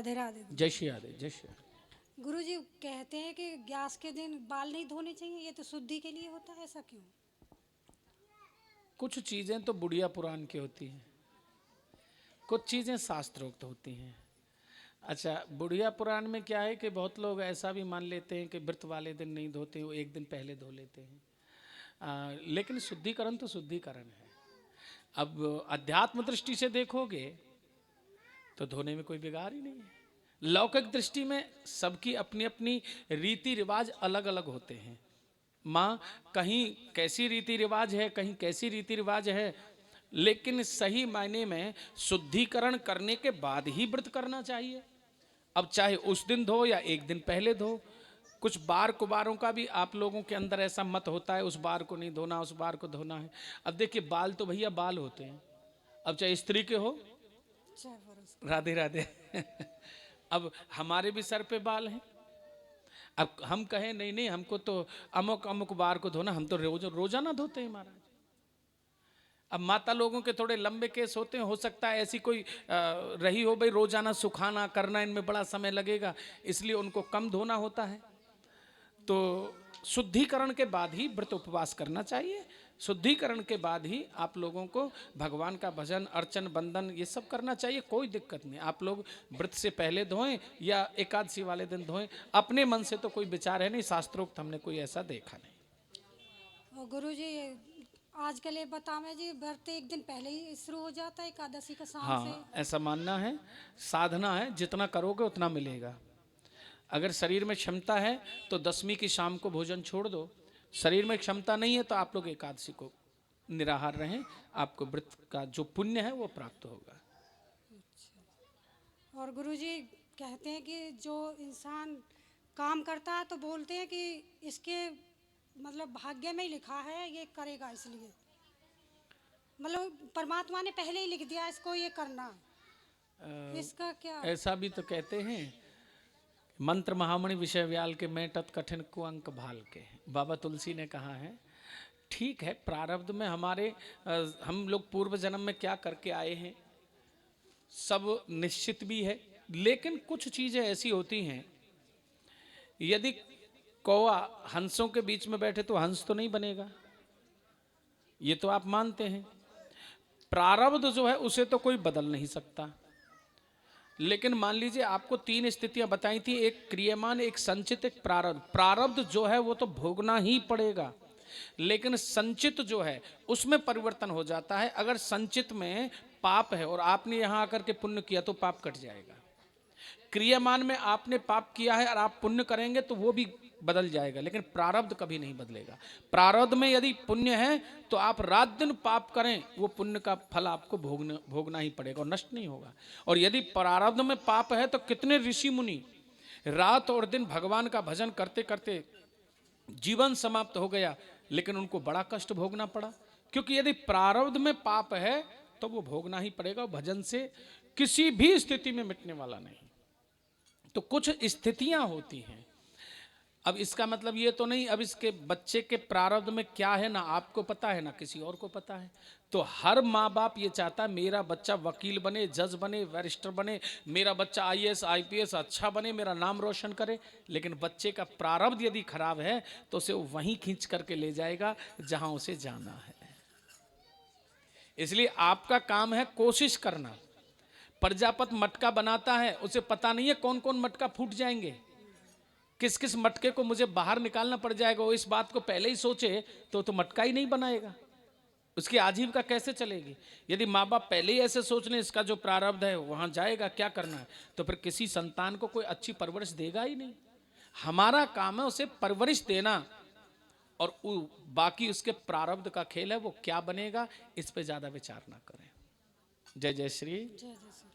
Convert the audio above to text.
राधे राधे। जय श्री राधे, जय श्री राधे। गुरुजी कहते हैं कि ग्यारस के दिन बाल नहीं धोने चाहिए, ये तो शुद्धि के लिए होता है, ऐसा क्यों? कुछ चीजें तो बुढ़िया पुराण की होती हैं, कुछ चीजें शास्त्रोक्त होती हैं। अच्छा, बुढ़िया पुराण में क्या है कि बहुत लोग ऐसा भी मान लेते हैं कि व्रत वाले दिन नहीं धोते, वो एक दिन पहले धो लेते हैं। लेकिन शुद्धिकरण तो शुद्धिकरण है। अब अध्यात्म दृष्टि से देखोगे तो धोने में कोई बिगाड़ ही नहीं है। लौकिक दृष्टि में सबकी अपनी अपनी रीति रिवाज अलग अलग होते हैं। माँ कहीं कैसी रीति रिवाज है, कहीं कैसी रीति रिवाज है, लेकिन सही मायने में शुद्धिकरण करने के बाद ही व्रत करना चाहिए। अब चाहे उस दिन धो या एक दिन पहले धो। कुछ बार कुबारों का भी आप लोगों के अंदर ऐसा मत होता है, उस बार को नहीं धोना, उस बार को धोना है। अब देखिए, बाल तो भैया बाल होते हैं, अब चाहे स्त्री के हो, राधे राधे अब हमारे भी सर पे बाल हैं। अब हम कहें नहीं नहीं हमको तो अमुक अमुक बार को धोना, हम तो रोजाना धोते हैं महाराज। अब माता लोगों के थोड़े लंबे केस होते हैं, हो सकता है ऐसी कोई रही हो भाई रोजाना सुखाना करना इनमें बड़ा समय लगेगा, इसलिए उनको कम धोना होता है। तो शुद्धिकरण के बाद ही व्रत उपवास करना चाहिए। शुद्धिकरण के बाद ही आप लोगों को भगवान का भजन अर्चन बंदन ये सब करना चाहिए, कोई दिक्कत नहीं। आप लोग व्रत से पहले धोएं या एकादशी वाले दिन धोएं, अपने मन से तो कोई विचार है नहीं, शास्त्रोक्त हमने कोई ऐसा देखा नहीं। और गुरुजी आजकल ये बतावें जी, व्रत एक दिन पहले ही शुरू हो जाता है एकादशी का शाम से। हाँ, ऐसा मानना है, साधना है, जितना करोगे उतना मिलेगा। अगर शरीर में क्षमता है तो दसवीं की शाम को भोजन छोड़ दो, शरीर में क्षमता नहीं है तो आप लोग एकादशी को निराहार रहें, आपको व्रत का जो पुण्य है वो प्राप्त होगा। और गुरुजी कहते हैं कि जो इंसान काम करता है तो बोलते हैं कि इसके मतलब भाग्य में ही लिखा है ये करेगा, इसलिए मतलब परमात्मा ने पहले ही लिख दिया इसको ये करना, इसका क्या? ऐसा भी तो कहते हैं, मंत्र महामणि विषय व्याल के मैं तत् कठिन कुअंक भाल के, बाबा तुलसी ने कहा है। ठीक है, प्रारब्ध में हमारे हम लोग पूर्व जन्म में क्या करके आए हैं सब निश्चित भी है, लेकिन कुछ चीजें ऐसी होती हैं, यदि कौवा हंसों के बीच में बैठे तो हंस तो नहीं बनेगा, ये तो आप मानते हैं। प्रारब्ध जो है उसे तो कोई बदल नहीं सकता, लेकिन मान लीजिए आपको तीन स्थितियां बताई थी, एक क्रियमान, एक संचित, एक प्रारब्ध। प्रारब्ध जो है वो तो भोगना ही पड़ेगा, लेकिन संचित जो है उसमें परिवर्तन हो जाता है। अगर संचित में पाप है और आपने यहां आकर के पुण्य किया तो पाप कट जाएगा। क्रियमान में आपने पाप किया है और आप पुण्य करेंगे तो वो भी बदल जाएगा, लेकिन प्रारब्ध कभी नहीं बदलेगा। प्रारब्ध में यदि पुण्य है तो आप रात दिन पाप करें, वो पुण्य का फल आपको भोगना ही पड़ेगा और नष्ट नहीं होगा। और यदि प्रारब्ध में पाप है तो कितने ऋषि मुनि रात और दिन भगवान का भजन करते करते जीवन समाप्त हो गया, लेकिन उनको बड़ा कष्ट भोगना पड़ा, क्योंकि यदि प्रारब्ध में पाप है तो वो भोगना ही पड़ेगा, भजन से किसी भी स्थिति में मिटने वाला नहीं। तो कुछ स्थितियां होती हैं। अब इसका मतलब ये तो नहीं अब इसके बच्चे के प्रारब्ध में क्या है ना आपको पता है ना किसी और को पता है। तो हर माँ बाप ये चाहता है मेरा बच्चा वकील बने, जज बने, बैरिस्टर बने, मेरा बच्चा आईएएस आईपीएस अच्छा बने, मेरा नाम रोशन करे। लेकिन बच्चे का प्रारब्ध यदि खराब है तो उसे वहीं खींच करके ले जाएगा जहां उसे जाना है। इसलिए आपका काम है कोशिश करना। प्रजापत मटका बनाता है, उसे पता नहीं है कौन कौन मटका फूट जाएंगे, किस किस मटके को मुझे बाहर निकालना पड़ जाएगा। वो इस बात को पहले ही सोचे तो मटका ही नहीं बनाएगा, उसकी आजीविका कैसे चलेगी। यदि माँ बाप पहले ही ऐसे सोच लें इसका जो प्रारब्ध है वहां जाएगा क्या करना है, तो फिर किसी संतान को कोई अच्छी परवरिश देगा ही नहीं। हमारा काम है उसे परवरिश देना, और बाकी उसके प्रारब्ध का खेल है, वो क्या बनेगा इस पे ज्यादा विचार ना करें। जय जय श्री। जय जय श्री।